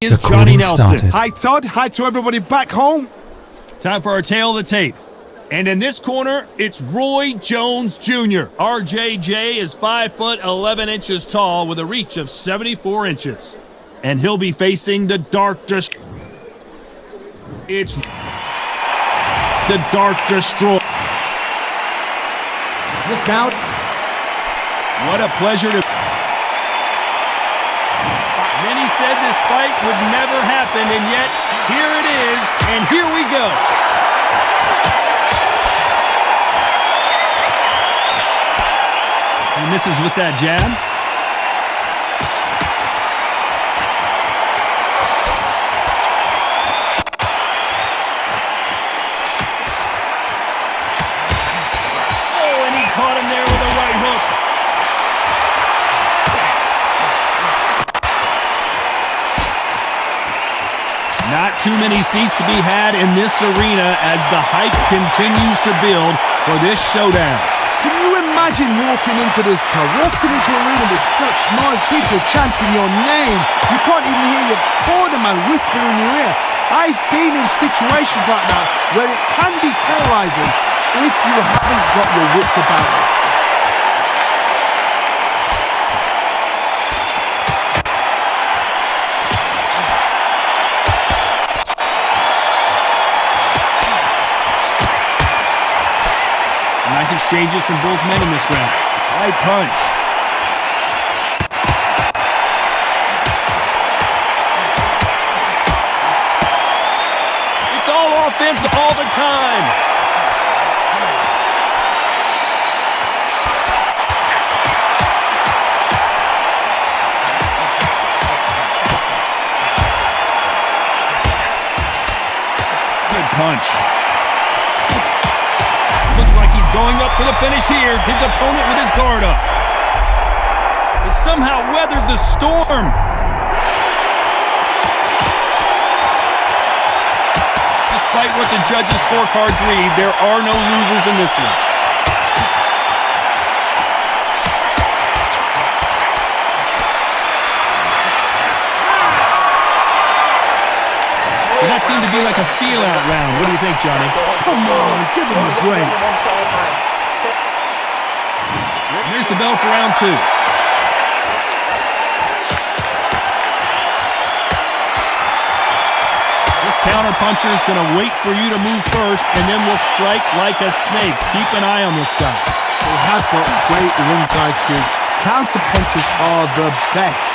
is Johnny Nelson. Started. Hi, Todd. Hi to everybody back home. Time for our tail of the tape. And in this corner, it's Roy Jones Jr. RJJ is 5 foot 11 inches tall with a reach of 74 inches. And he'll be facing the Dark Destroyer. It's the Dark Destroyer. Dismount. What a pleasure to... Many said this fight would never happen, and yet here it is, and here we go. He misses with that jab. Oh, and he caught him there with a right hook. Not too many seats to be had in this arena as the hype continues to build for this showdown. Can you imagine walking into this town, walking into an arena with such noise, people chanting your name? You can't even hear your borderman whispering in your ear. I've been in situations like that where it can be terrorizing if you haven't got your wits about you. Nice exchanges from both men in this round. Right punch. It's all offense all the time. Good punch. Looks like he's going up for the finish here. His opponent with his guard up. He somehow weathered the storm. Despite what the judges' scorecards read, there are no losers in this one. That seemed to be like a feel-out round. What do you think, Johnny? Come on, give him a break. Here's the bell for round two. This counter-puncher is going to wait for you to move first, and then will strike like a snake. Keep an eye on this guy. They have got great ring IQ. Counter-punches are the best.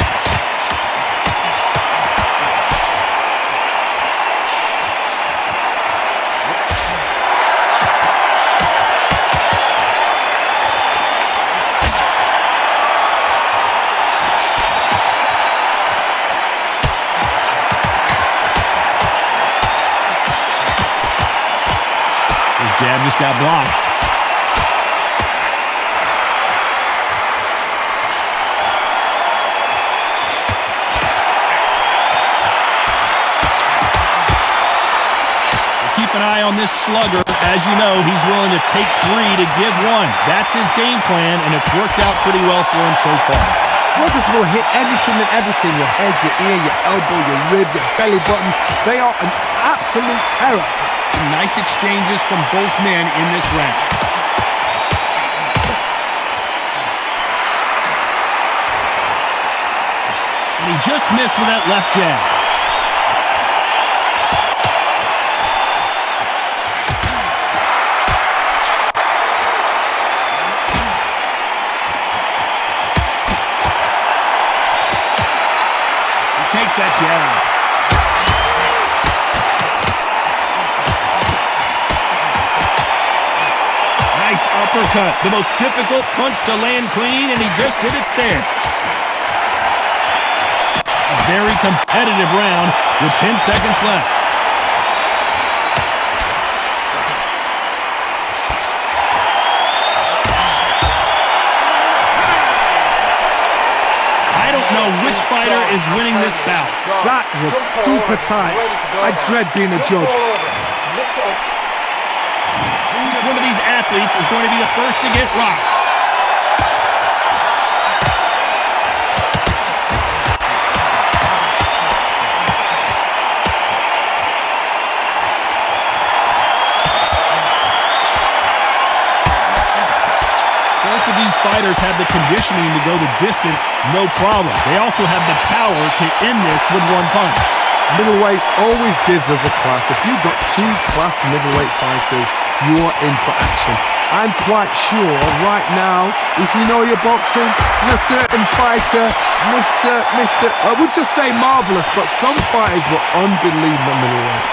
Jab just got blocked. Keep an eye on this slugger. As you know, he's willing to take 3 to give 1. That's his game plan, and it's worked out pretty well for him so far. Sluggers will hit anything and everything. Your head, your ear, your elbow, your rib, your belly button. They are an absolute terror. Nice exchanges from both men in this round. And he just missed with that left jab. He takes that jab. Nice uppercut. The most difficult punch to land clean, and he just did it there. A very competitive round with 10 seconds left. I don't know which fighter is winning this bout. That was super tight. I dread being a judge. One of these athletes is going to be the first to get rocked. fighters have the conditioning to go the distance, no problem. They also have the power to end this with one punch. Middleweights always gives us a class. If you've got two class middleweight fighters, you are in for action. I'm quite sure right now, if you know your boxing, there's a certain fighter, I would just say marvelous, but some fighters were unbelievable middleweight.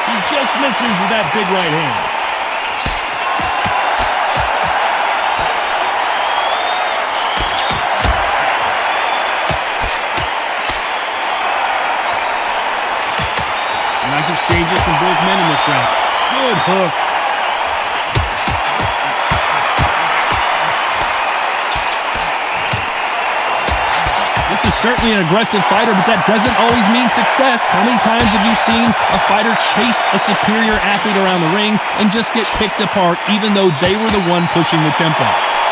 He just misses with that big right hand. Nice exchanges from both men in this round. Good hook. This is certainly an aggressive fighter, but that doesn't always mean success. How many times have you seen a fighter chase a superior athlete around the ring and just get picked apart even though they were the one pushing the tempo?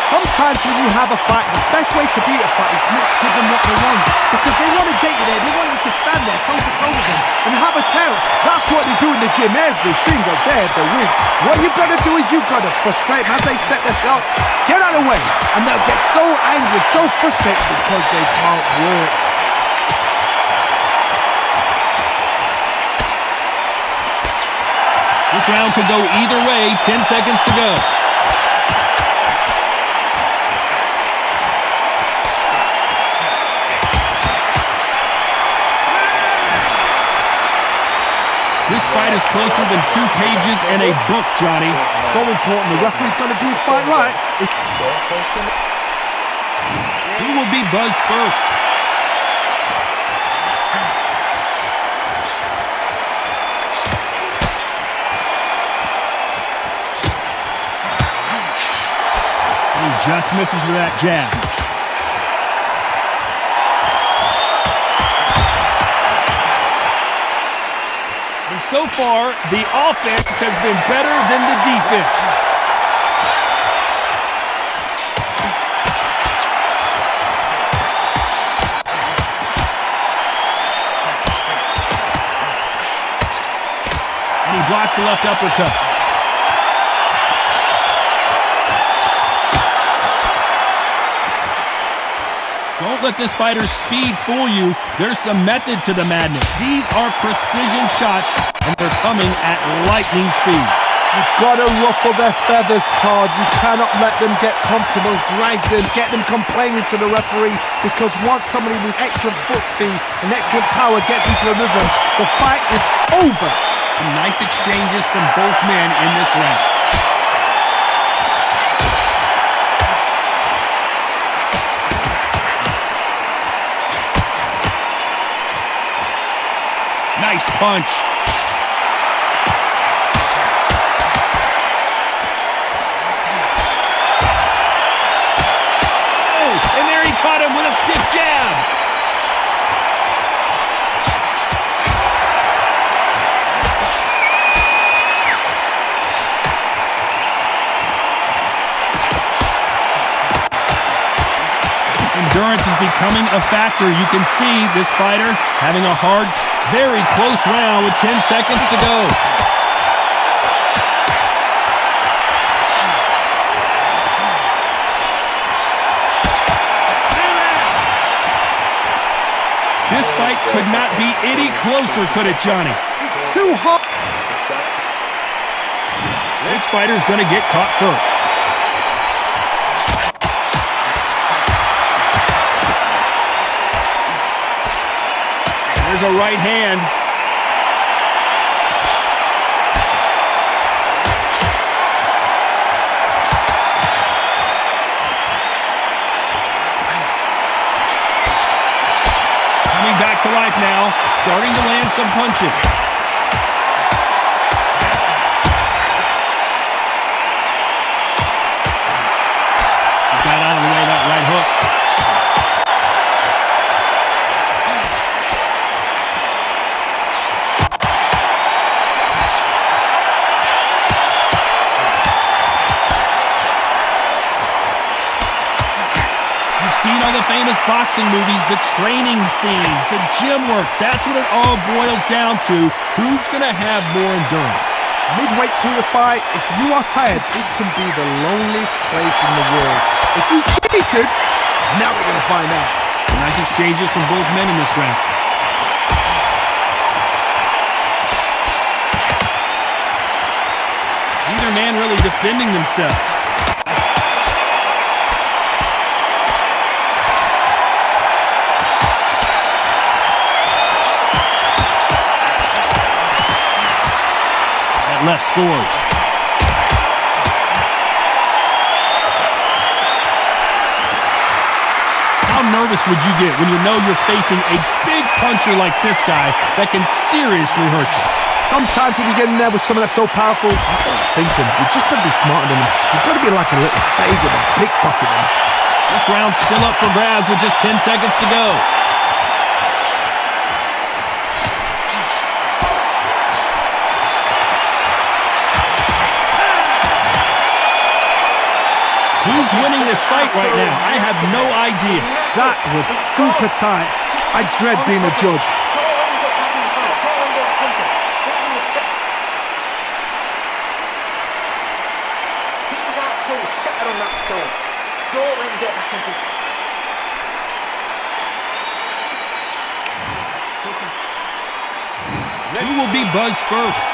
Sometimes when you have a fight, the best way to beat a fight is not give them what they want. Because they want to get you there. They want you to stand there toe-to-toe with them and have a terror. That's what they do in the gym every single day of the week. What you've got to do is you've got to frustrate them as they set their shots. Get out of the way. And they'll get so angry, so frustrated because they can't work. This round could go either way. 10 seconds to go. This fight is closer than 2 pages and a book, Johnny. So important. The referee's going to do his fight right. Who will be buzzed first? He just misses with that jab. So far, the offense has been better than the defense. And he blocks the left uppercut. Don't let this fighter's speed fool you. There's some method to the madness. These are precision shots, and they're coming at lightning speed. You've got to ruffle their feathers, Todd. You cannot let them get comfortable, drag them, get them complaining to the referee, because once somebody with excellent foot speed and excellent power gets into the rhythm, the fight is over. Some nice exchanges from both men in this round. Nice punch. Oh, and there he caught him with a stiff jab. Endurance is becoming a factor. You can see this fighter having a hard, very close round with 10 seconds to go. This fight could not be any closer, could it, Johnny? It's too hot. Which fighter's going to get caught first? There's a right hand. Coming back to life now, starting to land some punches. Got out of the way of that right hook. You've seen all the famous boxing movies, the training scenes, the gym work. That's what it all boils down to. Who's going to have more endurance? Midway through the fight, if you are tired, this can be the loneliest place in the world. If you cheated, now we're going to find out. Nice exchanges from both men in this round. Neither man really defending themselves. Left scores. How nervous would you get when you know you're facing a big puncher like this guy that can seriously hurt you? Sometimes when you get in there with someone that's so powerful, you don't think him. You just got to be smarter than him. You've got to be like a little faggot and pickpocket him. This round's still up for grabs with just 10 seconds to go. Who's winning this fight right now? I have no idea. That was super tight. I dread being a judge. Who will be buzzed first?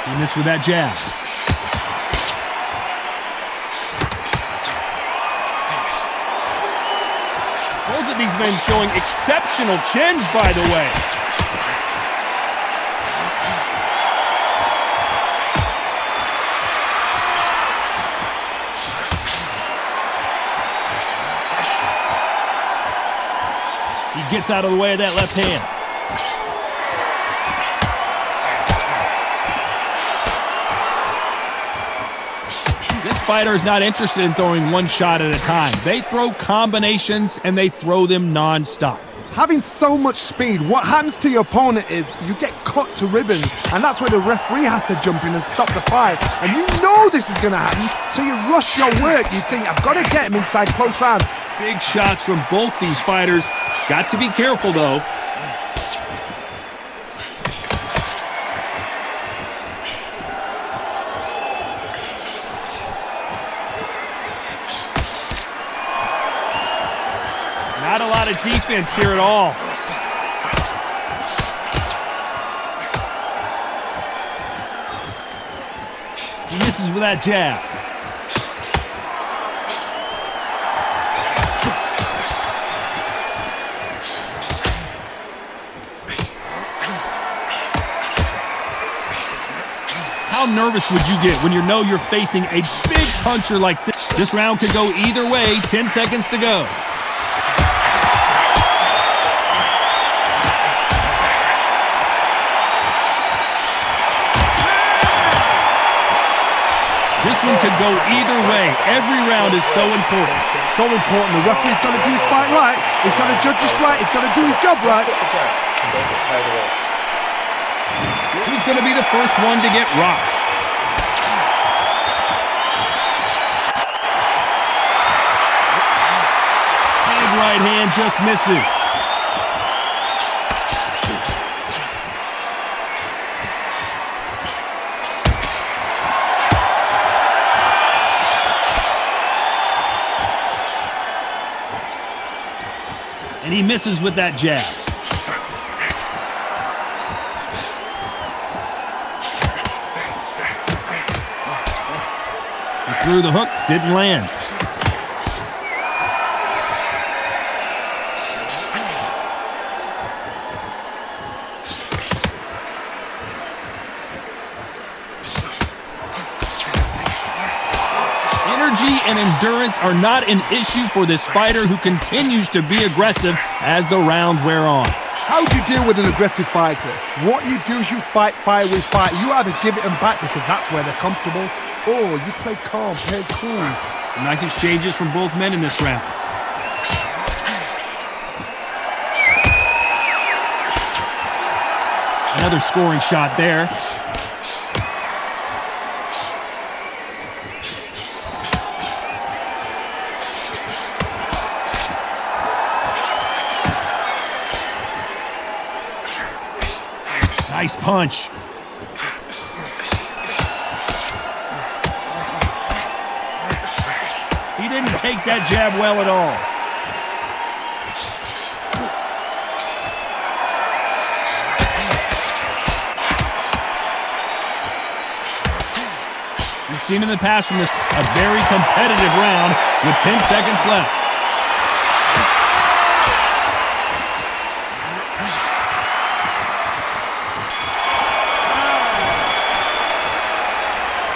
He missed with that jab. Both of these men showing exceptional chins, by the way. He gets out of the way of that left hand. This fighter is not interested in throwing one shot at a time. They throw combinations and they throw them non-stop. Having so much speed, what happens to your opponent is you get cut to ribbons, and that's where the referee has to jump in and stop the fight. And you know this is going to happen, so you rush your work. You think, I've got to get him inside close round. Big shots from both these fighters. Got to be careful, though. Not a lot of defense here at all. He misses with that jab. How nervous would you get when you know you're facing a big puncher like this? This round could go either way. 10 seconds to go. This one could go either way. Every round is so important. So important. The referee's got to do his fight right. He's got to judge this right. He's got to do his job right. Who's going to be the first one to get rocked? Big right hand just misses. And he misses with that jab. He threw the hook, didn't land. Energy and endurance are not an issue for this fighter who continues to be aggressive as the rounds wear on. How do you deal with an aggressive fighter? What you do is you fight fire with fight. You either give it them back because that's where they're comfortable, or you play calm, play cool. Some nice exchanges from both men in this round. Another scoring shot there. Nice punch. He didn't take that jab well at all. We've seen in the past from this a very competitive round with 10 seconds left.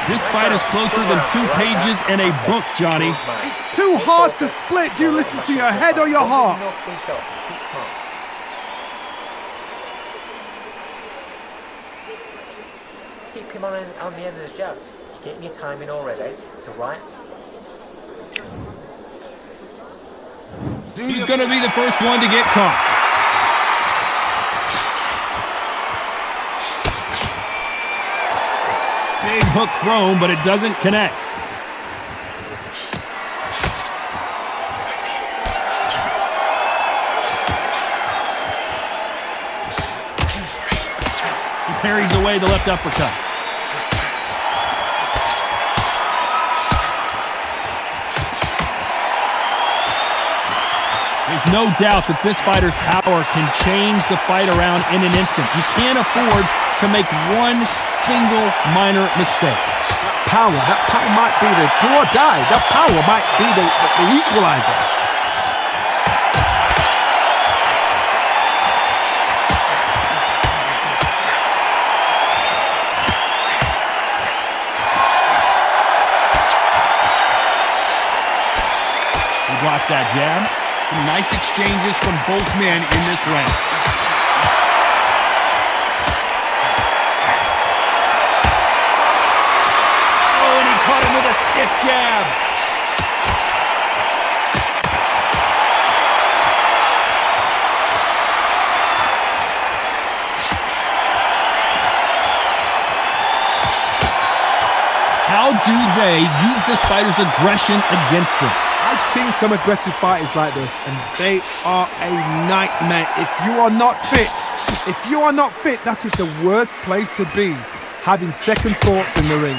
This fight is closer than 2 pages in a book, Johnny. It's too hard to split. Do you listen to your head or your heart? Keep him on the end of the jab. You're getting your timing already. The right. Who's going to be the first one to get caught? Big hook thrown, but it doesn't connect. He parries away the left uppercut. There's no doubt that this fighter's power can change the fight around in an instant. You can't afford to make one single minor mistake. That power might be the do or die. That power might be the equalizer. He blocks that jab. Some nice exchanges from both men in this round. Oh, and he caught him with a stiff jab. How do they use this fighter's aggression against them? I've seen some aggressive fighters like this, and they are a nightmare. If you are not fit, that is the worst place to be, having second thoughts in the ring.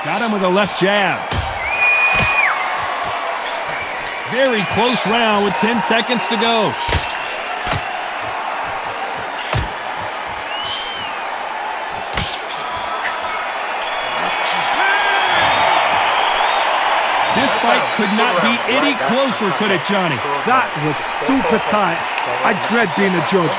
Got him with a left jab. Very close round with 10 seconds to go. This fight could not be any closer, could it, Johnny? That was super tight. I dread being a judge.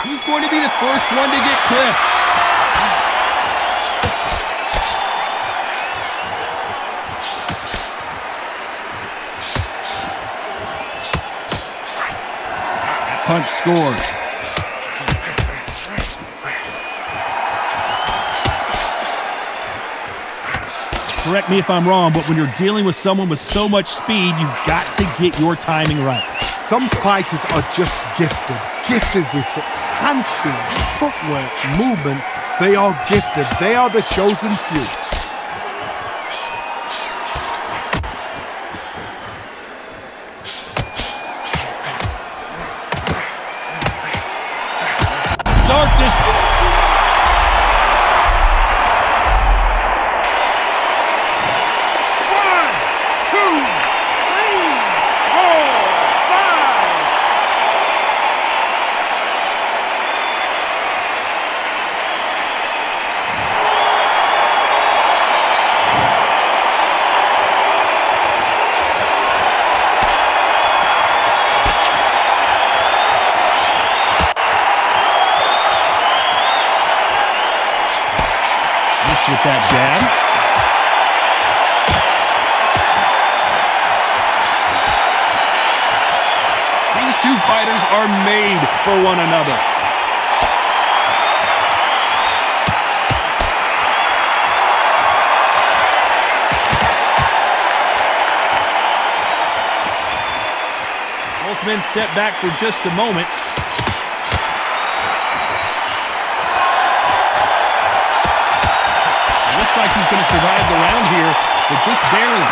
Who's going to be the first one to get clipped? Punch scores. Correct me if I'm wrong, but when you're dealing with someone with so much speed, you've got to get your timing right. Some fighters are just gifted with such hand speed, footwork, movement. They are gifted. They are the chosen few. Darkness. With that jab. These two fighters are made for one another. Both men step back for just a moment. It looks like he's going to survive the round here, but just barely.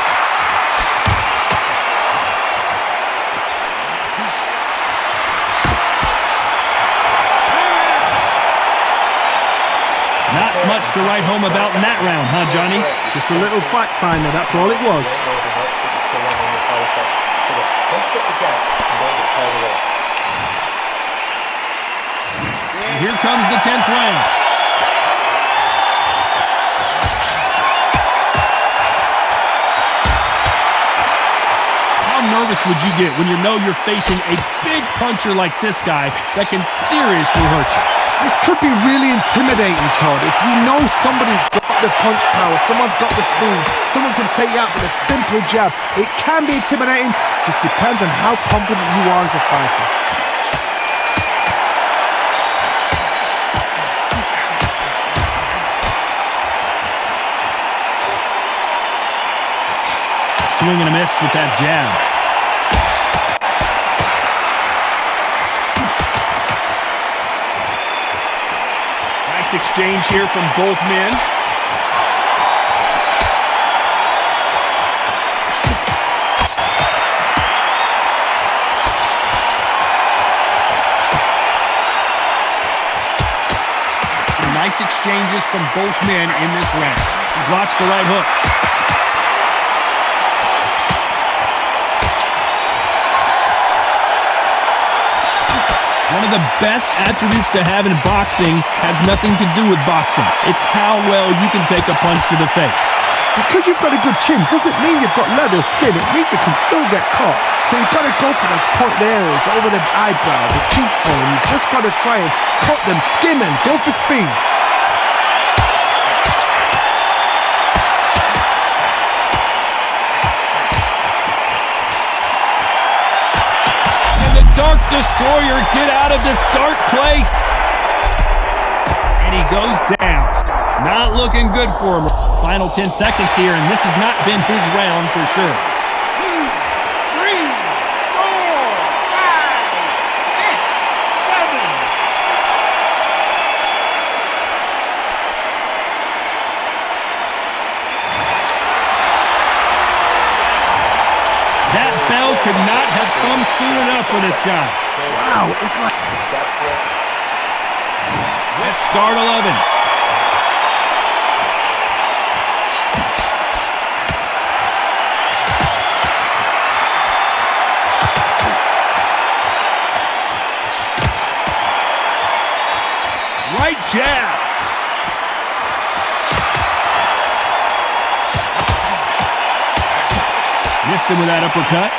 Not much to write home about in that round, huh, Johnny? Just a little fact finder, that's all it was. Here comes the 10th round. How nervous would you get when you know you're facing a big puncher like this guy that can seriously hurt you? This could be really intimidating, Todd. If you know somebody's got the punch power, someone's got the speed, someone can take you out with a simple jab. It can be intimidating, just depends on how confident you are as a fighter. Swing and a miss with that jab. Nice exchange here from both men. Some nice exchanges from both men in this round. He blocks the right hook. One of the best attributes to have in boxing has nothing to do with boxing. It's how well you can take a punch to the face. Because you've got a good chin doesn't mean you've got leather skin. It means you can still get caught. So you've got to go for those point areas over the eyebrow, the cheekbone. You've just got to try and cut them, skim and go for speed. Dark Destroyer, get out of this dark place. And he goes down. Not looking good for him. Final 10 seconds here, and this has not been his round for sure. 2, 3, 4, 5, 6, 7. That bell could not have come soon enough for this guy. Wow, it's like... Let's start 11. Right jab. Missed him with that uppercut.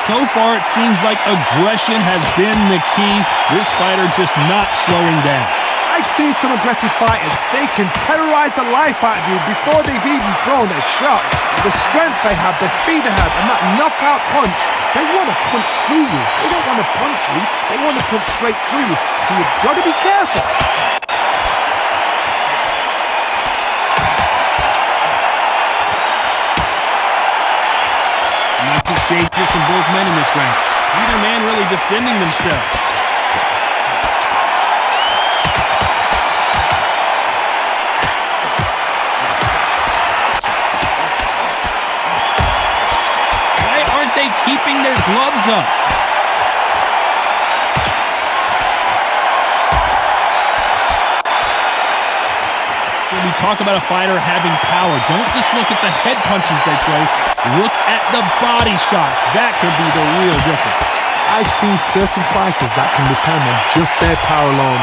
So far, it seems like aggression has been the key. This fighter just not slowing down. I've seen some aggressive fighters. They can terrorize the life out of you before they've even thrown a shot. The strength they have, the speed they have, and that knockout punch, they want to punch through you. They don't want to punch you. They want to punch straight through you. So you've got to be careful. Exchanges from both men in this round. Neither man really defending themselves. Why aren't they keeping their gloves up? When we talk about a fighter having power, don't just look at the head punches they throw. Look at the body shots. That could be the real difference. I've seen certain fighters that can depend on just their power alone.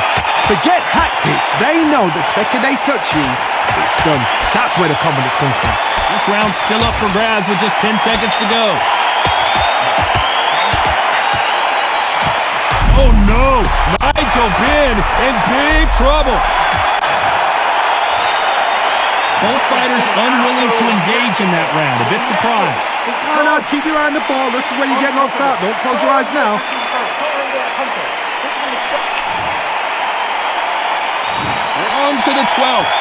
Forget tactics. They know the second they touch you, it's done. That's where the confidence comes from. This round's still up for grabs with just 10 seconds to go. Oh no! Nigel Benn in big trouble. Both fighters unwilling to engage in that round. A bit surprised. No, keep your eye on the ball. This is where you get knocked out. Don't close your eyes now. confident. This is going to On to the 12th.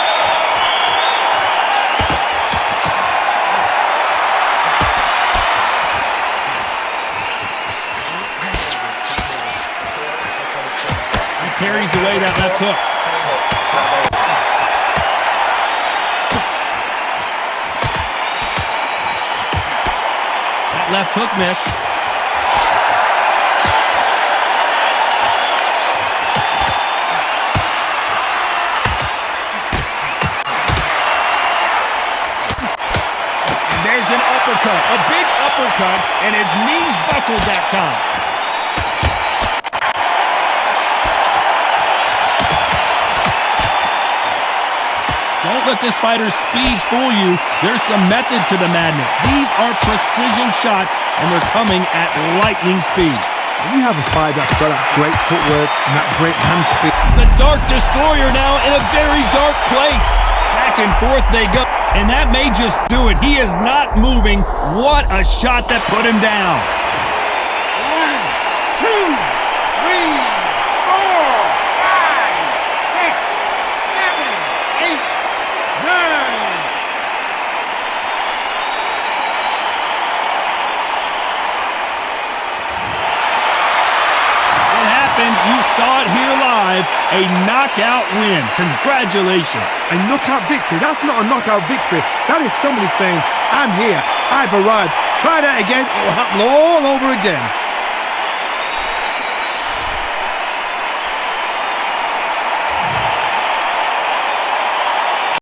He carries away that left hook. That left hook missed. There's an uppercut, a big uppercut, and his knees buckled that time. Don't let this fighter's speed fool you. There's some method to the madness. These are precision shots, and they're coming at lightning speed. When you have a fight that's got that great footwork and that great hand speed. The Dark Destroyer now in a very dark place. Back and forth they go. And that may just do it. He is not moving. What a shot that put him down. 1, 2, 3, 4, 5, 6, 7, 8, 9. It happened. You saw it here live. A knockout win. Congratulations. A knockout victory. That's not a knockout victory. That is somebody saying, I'm here. I've arrived. Try that again. It will happen all over again.